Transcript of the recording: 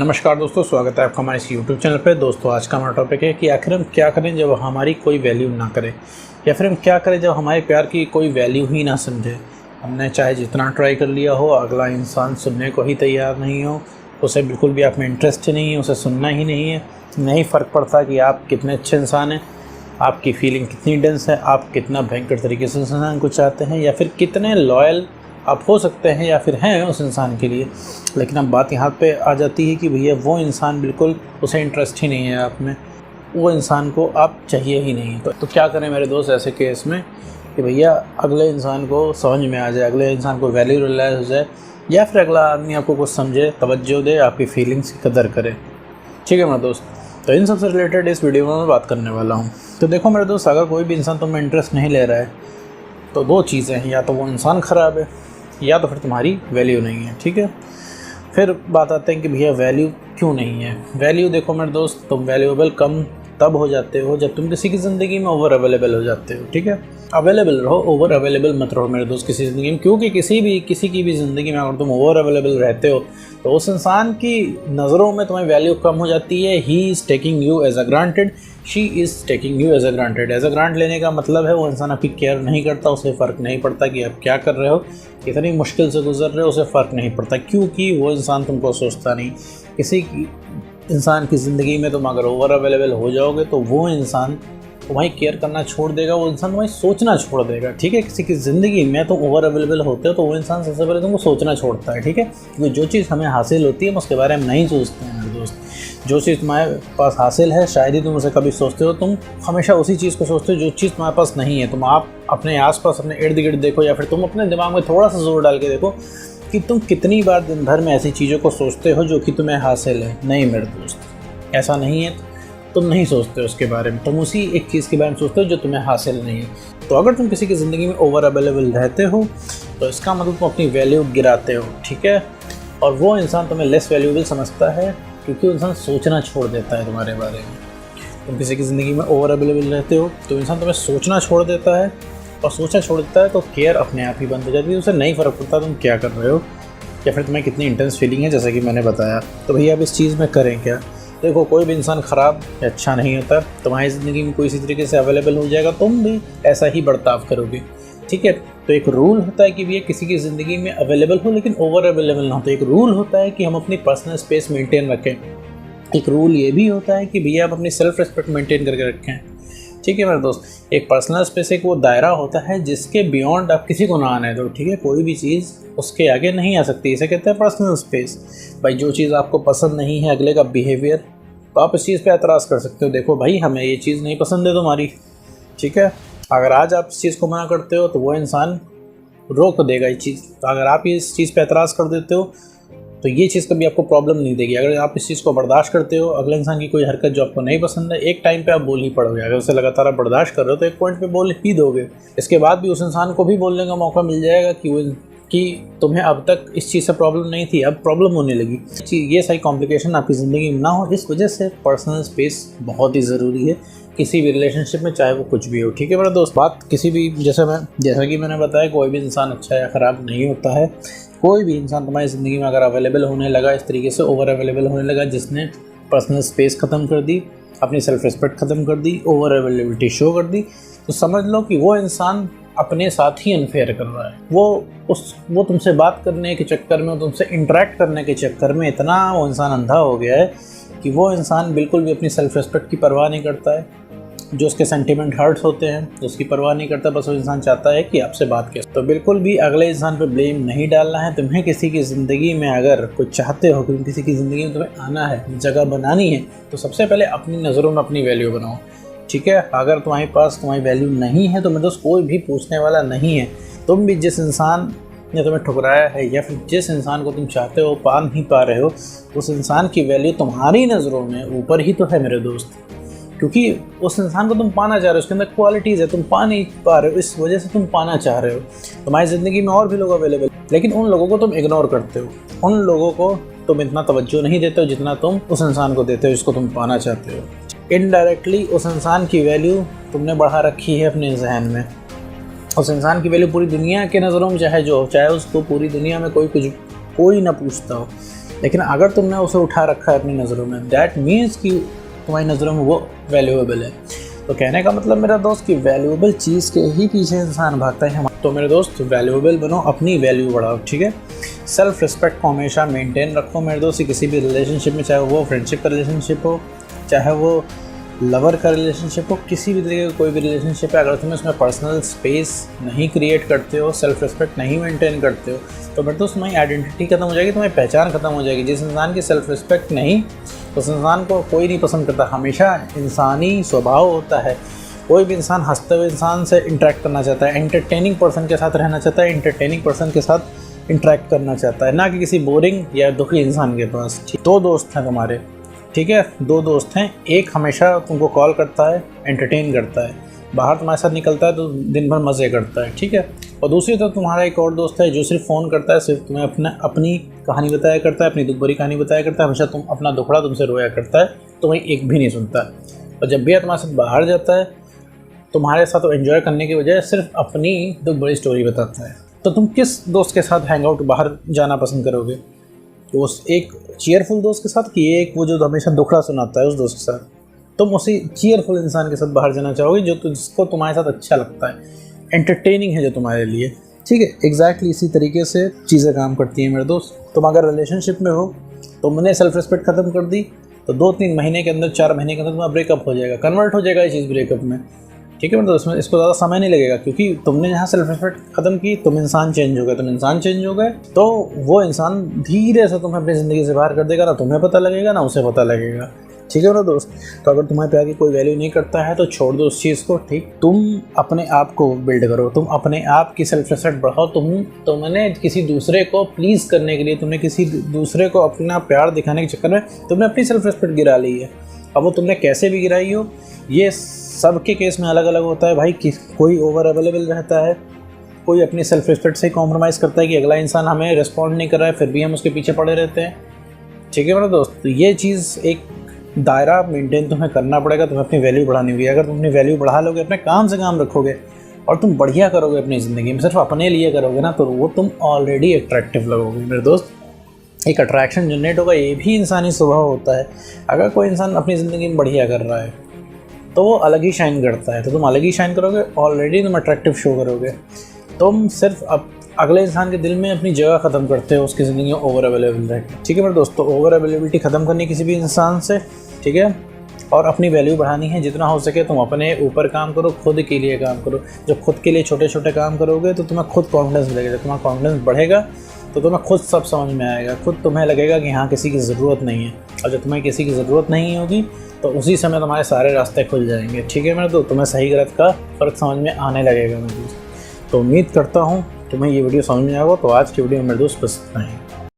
नमस्कार दोस्तों, स्वागत है आपका हमारे इस यूट्यूब चैनल पे। दोस्तों आज का हमारा टॉपिक है कि आखिर हम क्या करें जब हमारी कोई वैल्यू ना करे, या फिर हम क्या करें जब हमारे प्यार की कोई वैल्यू ही ना समझे। हमने चाहे जितना ट्राई कर लिया हो, अगला इंसान सुनने को ही तैयार नहीं हो, उसे बिल्कुल भी आप में इंटरेस्ट ही नहीं है, उसे सुनना ही नहीं है। नहीं फ़र्क पड़ता कि आप कितने अच्छे इंसान हैं, आपकी फीलिंग कितनी डेंस है, आप कितना भयंकर तरीके से इंसान को चाहते हैं, या फिर कितने लॉयल आप हो सकते हैं या फिर हैं उस इंसान के लिए। लेकिन अब बात यहाँ पे आ जाती है कि भैया वो इंसान बिल्कुल उसे इंटरेस्ट ही नहीं है आप में, वो इंसान को आप चाहिए ही नहीं। तो क्या करें मेरे दोस्त ऐसे केस में कि भैया अगले इंसान को समझ में आ जाए, अगले इंसान को वैल्यू रियलाइज हो जाए, या फिर अगला आदमी आपको कुछ समझे, तवज्जो दे, आपकी फीलिंग्स की कदर करे। ठीक है मेरे दोस्त, तो इन सबसे रिलेटेड इस वीडियो में मैं बात करने वाला हूँ। तो देखो मेरे दोस्त, अगर कोई भी इंसान तुम्हें इंटरेस्ट नहीं ले रहा है तो दो चीज़ें हैं, या तो वो इंसान ख़राब है या तो फिर तुम्हारी वैल्यू नहीं है। ठीक है, फिर बात आते हैं कि भैया वैल्यू क्यों नहीं है। वैल्यू देखो मेरे दोस्त, तुम वैल्यूएबल कम तब हो जाते हो जब तुम किसी की ज़िंदगी में ओवर अवेलेबल हो जाते हो। ठीक है, अवेलेबल रहो, ओवर अवेलेबल मत रहो मेरे दोस्त किसी ज़िंदगी में, क्योंकि किसी की भी ज़िंदगी में अगर तुम ओवर अवेलेबल रहते हो तो उस इंसान की नज़रों में तुम्हें वैल्यू कम हो जाती है। He is taking you as a granted, she is taking you as a granted. As a grant लेने का मतलब है वो इंसान आपकी केयर नहीं करता, उसे फ़र्क नहीं पड़ता कि आप क्या कर रहे हो, कितनी मुश्किल से गुजर रहे हो, उसे फ़र्क नहीं पड़ता, क्योंकि वो इंसान तुमको सोचता नहीं। किसी की इंसान की ज़िंदगी में तुम अगर ओवर अवेलेबल हो जाओगे तो वो इंसान तुम्हारी केयर करना छोड़ देगा, वो इंसान तुम्हारी सोचना छोड़ देगा। ठीक है, किसी की ज़िंदगी में तुम ओवर अवेलेबल होते हो तो वो इंसान सबसे पहले तुमको सोचना छोड़ता है। ठीक है, क्योंकि जो चीज़ हमें हासिल होती है हम उसके बारे में नहीं सोचते हैं मेरे दोस्त। जो चीज़ तुम्हारे पास हासिल है शायद ही तुम उसे कभी सोचते हो, तुम हमेशा उसी चीज़ को सोचते हो जो चीज़ तुम्हारे पास नहीं है। तुम आप अपने आसपास, अपने इर्द गिर्द देखो, या फिर तुम अपने दिमाग में थोड़ा सा जोर डाल के देखो कि तुम कितनी बार दिन भर में ऐसी चीज़ों को सोचते हो जो कि तुम्हें हासिल है। नहीं मेरे दोस्त, ऐसा नहीं है, तुम नहीं सोचते हो उसके बारे में, तुम उसी एक चीज़ के बारे में सोचते हो जो तुम्हें हासिल नहीं है। तो अगर तुम किसी की ज़िंदगी में ओवर अवेलेबल रहते हो तो इसका मतलब तुम अपनी वैल्यू गिराते हो। ठीक है, और वो इंसान तुम्हें लेस वैल्यूएबल समझता है क्योंकि वो इंसान सोचना छोड़ देता है तुम्हारे बारे में। तुम किसी की ज़िंदगी में ओवर अवेलेबल रहते हो तो इंसान तुम्हें सोचना छोड़ देता है, और सोचना छोड़ देता है तो केयर अपने आप ही बंद हो जाती है। उसे नहीं फ़र्क पड़ता तुम क्या कर रहे हो या फिर तुम्हें कितनी इंटेंस फीलिंग है, जैसा कि मैंने बताया। तो भैया अब इस चीज़ में करें क्या। देखो, कोई भी इंसान ख़राब या अच्छा नहीं होता। तुम्हारी ज़िंदगी में कोई इसी तरीके से अवेलेबल हो जाएगा, तुम भी ऐसा ही बर्ताव करोगे। ठीक है, तो एक रूल होता है कि भैया किसी की ज़िंदगी में अवेलेबल हो लेकिन ओवर अवेलेबल ना हो। तो एक रूल होता है कि हम अपनी पर्सनल स्पेस मेंटेन रखें। एक रूल ये भी होता है कि भैया आप अपनी सेल्फ रिस्पेक्ट मेंटेन करके रखें। ठीक है मेरे दोस्त, एक पर्सनल स्पेस एक वो दायरा होता है जिसके बियॉन्ड आप किसी को ना आने दो। ठीक है, कोई भी चीज़ उसके आगे नहीं आ सकती, इसे कहते हैं पर्सनल स्पेस। भाई जो चीज़ आपको पसंद नहीं है अगले का बिहेवियर, तो आप इस चीज़ पे एतराज़ कर सकते हो, देखो भाई हमें ये चीज़ नहीं पसंद है तुम्हारी। ठीक है, अगर आज आप इस चीज़ को मना करते हो तो वो इंसान रोक देगा ये चीज़। तो अगर आप इस चीज़ पे एतराज़ कर देते हो तो ये चीज़ कभी आपको प्रॉब्लम नहीं देगी। अगर आप इस चीज़ को बर्दाश्त करते हो, अगले इंसान की कोई हरकत जो आपको नहीं पसंद है, एक टाइम पे आप बोल ही पड़ोगे। अगर उसे लगातार आप बर्दाश्त कर रहे हो तो एक पॉइंट पे बोल ही दोगे। इसके बाद भी उस इंसान को भी बोलने का मौका मिल जाएगा कि तुम्हें अब तक इस चीज़ से प्रॉब्लम नहीं थी, अब प्रॉब्लम होने लगी। ये सारी कॉम्प्लिकेशन आपकी ज़िंदगी में ना हो, इस वजह से पर्सनल स्पेस बहुत ही ज़रूरी है किसी भी रिलेशनशिप में, चाहे वो कुछ भी हो। ठीक है मेरा दोस्त, बात किसी भी जैसा कि मैंने बताया, कोई भी इंसान अच्छा या ख़राब नहीं होता है। कोई भी इंसान तुम्हारी ज़िंदगी में अगर अवेलेबल होने लगा, इस तरीके से ओवर अवेलेबल होने लगा, जिसने पर्सनल स्पेस ख़त्म कर दी, अपनी सेल्फ रिस्पेक्ट ख़त्म कर दी, ओवर अवेलेबिलिटी शो कर दी, तो समझ लो कि वो इंसान अपने साथ ही अनफेयर कर रहा है। वो तुमसे बात करने के चक्कर में, तुमसे इंटरेक्ट करने के चक्कर में इतना वो इंसान अंधा हो गया है कि वो इंसान बिल्कुल भी अपनी सेल्फ रिस्पेक्ट की परवाह नहीं करता है। जो उसके सेंटिमेंट हर्ट्स होते हैं तो उसकी परवाह नहीं करता, बस वो इंसान चाहता है कि आपसे बात करे। तो बिल्कुल भी अगले इंसान पे ब्लेम नहीं डालना है। तुम्हें किसी की ज़िंदगी में अगर कुछ चाहते हो कि किसी की ज़िंदगी में तुम्हें आना है, जगह बनानी है, तो सबसे पहले अपनी नज़रों में अपनी वैल्यू बनाओ। ठीक है, अगर तुम्हारे पास तुम्हारी वैल्यू नहीं है तो मेरे दोस्त कोई भी पूछने वाला नहीं है। तुम भी जिस इंसान ने तुम्हें ठुकराया है या फिर जिस इंसान को तुम चाहते हो पा नहीं पा रहे हो, उस इंसान की वैल्यू तुम्हारी नज़रों में ऊपर ही तो है मेरे दोस्त, क्योंकि उस इंसान को तुम पाना चाह रहे हो, उसके अंदर क्वालिटीज़ है, तुम पा नहीं पा रहे हो, इस वजह से तुम पाना चाह रहे हो। तुम्हारी ज़िंदगी में और भी लोग अवेलेबल, लेकिन उन लोगों को तुम इग्नोर करते हो, उन लोगों को तुम इतना तवज्जो नहीं देते हो जितना तुम उस इंसान को देते हो जिसको तुम पाना चाहते हो। इनडायरेक्टली उस इंसान की वैल्यू तुमने बढ़ा रखी है अपने जहन में। उस इंसान की वैल्यू पूरी दुनिया के नज़रों में चाहे उसको पूरी दुनिया में कोई ना पूछता हो, लेकिन अगर तुमने उसे उठा रखा है अपनी नज़रों में, दैट मीन्स कि तुम्हारी नज़रों में वो वैल्यूएबल है। तो कहने का मतलब मेरा दोस्त कि वैल्यूएबल चीज़ के ही पीछे इंसान भागता है। तो मेरे दोस्त वैल्यूएबल बनो, अपनी वैल्यू बढ़ाओ, ठीक है। सेल्फ रिस्पेक्ट को हमेशा मेंटेन रखो मेरे दोस्त, किसी भी रिलेशनशिप में, चाहे वो फ्रेंडशिप का रिलेशनशिप हो, चाहे वो लवर का रिलेशनशिप हो, किसी भी तरीके का कोई भी रिलेशनशिप है, अगर तुम उसमें पर्सनल स्पेस नहीं क्रिएट करते हो, सेल्फ रिस्पेक्ट नहीं मेंटेन करते हो, तो मेरे दोस्त तुम्हारी आइडेंटिटी खत्म हो जाएगी, तुम्हारी पहचान खत्म हो जाएगी। जिस इंसान की सेल्फ रिस्पेक्ट नहीं, उस इंसान को कोई नहीं पसंद करता। हमेशा इंसानी स्वभाव होता है, कोई भी इंसान हंसते हुए इंसान से इंटरेक्ट करना चाहता है, एंटरटेनिंग पर्सन के साथ रहना चाहता है, एंटरटेनिंग पर्सन के साथ इंटरेक्ट करना चाहता है, ना कि किसी बोरिंग या दुखी इंसान के पास। दो दोस्त हैं तुम्हारे, ठीक है, दो दोस्त हैं। एक हमेशा तुमको कॉल करता है, एंटरटेन करता है, बाहर तुम्हारे साथ निकलता है तो दिन भर मज़े करता है, ठीक है। और दूसरी तरफ तुम्हारा एक और दोस्त है जो सिर्फ फ़ोन करता है, सिर्फ तुम्हें अपनी कहानी बताया करता है, अपनी दुख भरी कहानी बताया करता है, हमेशा तुम अपना दुखड़ा तुमसे रोया करता है, तुम्हें एक भी नहीं सुनता। और जब भी तुम्हारे साथ बाहर जाता है, तुम्हारे साथ एंजॉय करने की बजाय सिर्फ अपनी दुख भरी स्टोरी बताता है। तो तुम किस दोस्त के साथ हैंग आउट बाहर जाना पसंद करोगे? तो उस एक चीयरफुल दोस्त के साथ कि एक वो जो हमेशा दुखड़ा सुनाता है उस दोस्त के साथ? तुम उसी चीयरफुल इंसान के साथ बाहर जाना चाहोगे जो जिसको तुम्हारे साथ अच्छा लगता है, एंटरटेनिंग है जो तुम्हारे लिए, ठीक है। एग्जैक्टली इसी तरीके से चीज़ें काम करती हैं मेरे दोस्त। तुम अगर रिलेशनशिप में हो, तुमने सेल्फ रिस्पेक्ट ख़त्म कर दी, तो 2-3 महीने के अंदर, 4 महीने के अंदर तुम्हारा ब्रेकअप हो जाएगा, कन्वर्ट हो जाएगा ये चीज़ ब्रेकअप में, ठीक है। मतलब इसमें इसको ज़्यादा समय नहीं लगेगा, क्योंकि तुमने जहाँ सेल्फ रिस्पेक्ट ख़त्म की, तुम इंसान चेंज हो गए, तो वो इंसान धीरे से तुम्हें अपनी ज़िंदगी से बाहर कर देगा, ना तुम्हें पता लगेगा ना उसे पता लगेगा, ठीक है ना दोस्त। तो अगर तुम्हारे प्यार की कोई वैल्यू नहीं करता है तो छोड़ दो उस चीज़ को, ठीक। तुम अपने आप को बिल्ड करो, तुम अपने आप की सेल्फ रिस्पेक्ट बढ़ाओ। तुमने किसी दूसरे को प्लीज़ करने के लिए, तुमने किसी दूसरे को अपना प्यार दिखाने के चक्कर में तुमने अपनी सेल्फ रिस्पेक्ट गिरा ली है। अब वो तुमने कैसे भी गिराई हो, ये सबके केस में अलग अलग होता है भाई। कोई ओवर अवेलेबल रहता है, कोई अपनी सेल्फ रिस्पेक्ट से कॉम्प्रोमाइज़ करता है कि अगला इंसान हमें रिस्पॉन्ड नहीं कर रहा है, फिर भी हम उसके पीछे पड़े रहते हैं, ठीक है मेरा दोस्त। तो ये चीज़ एक दायरा मेंटेन तुम्हें करना पड़ेगा, तुम्हें अपनी वैल्यू बढ़ानी होगी। अगर तुम अपनी वैल्यू बढ़ा लोगे, अपने काम से काम रखोगे और तुम बढ़िया करोगे अपनी ज़िंदगी में, सिर्फ अपने लिए करोगे ना, तो वो तुम ऑलरेडी अट्रैक्टिव लगोगे मेरे दोस्त। एक अट्रैक्शन जनरेट होगा, ये भी इंसानी स्वभाव होता है। अगर कोई इंसान अपनी ज़िंदगी में बढ़िया कर रहा है तो वो अलग ही शाइन करता है, तो तुम अलग ही शाइन करोगे, ऑलरेडी तुम अट्रैक्टिव शो करोगे। तुम सिर्फ अगले इंसान के दिल में अपनी जगह ख़त्म करते हो, उसकी ज़िंदगी में ओवर अवेलेबल रह के, ठीक है मेरे दोस्तों। ओवर अवेलेबिलिटी ख़त्म करनी किसी भी इंसान से, ठीक है, और अपनी वैल्यू बढ़ानी है। जितना हो सके तुम अपने ऊपर काम करो, खुद के लिए काम करो। जब खुद के लिए छोटे छोटे काम करोगे तो तुम्हें खुद कॉन्फिडेंस मिलेगा। जब तुम्हारा कॉन्फिडेंस बढ़ेगा तो तुम्हें खुद सब समझ में आएगा, खुद तुम्हें लगेगा कि हाँ किसी की ज़रूरत नहीं है। और जब तुम्हें किसी की ज़रूरत नहीं होगी तो उसी समय तुम्हारे सारे रास्ते खुल जाएंगे, ठीक है मेरे दोस्त। तुम्हें सही गलत का फ़र्क समझ में आने लगेगा मेरे दोस्त। तो उम्मीद करता हूँ तुम्हें ये वीडियो समझ में आएगा। तो आज की वीडियो में मेरे दोस्त बस इतना ही।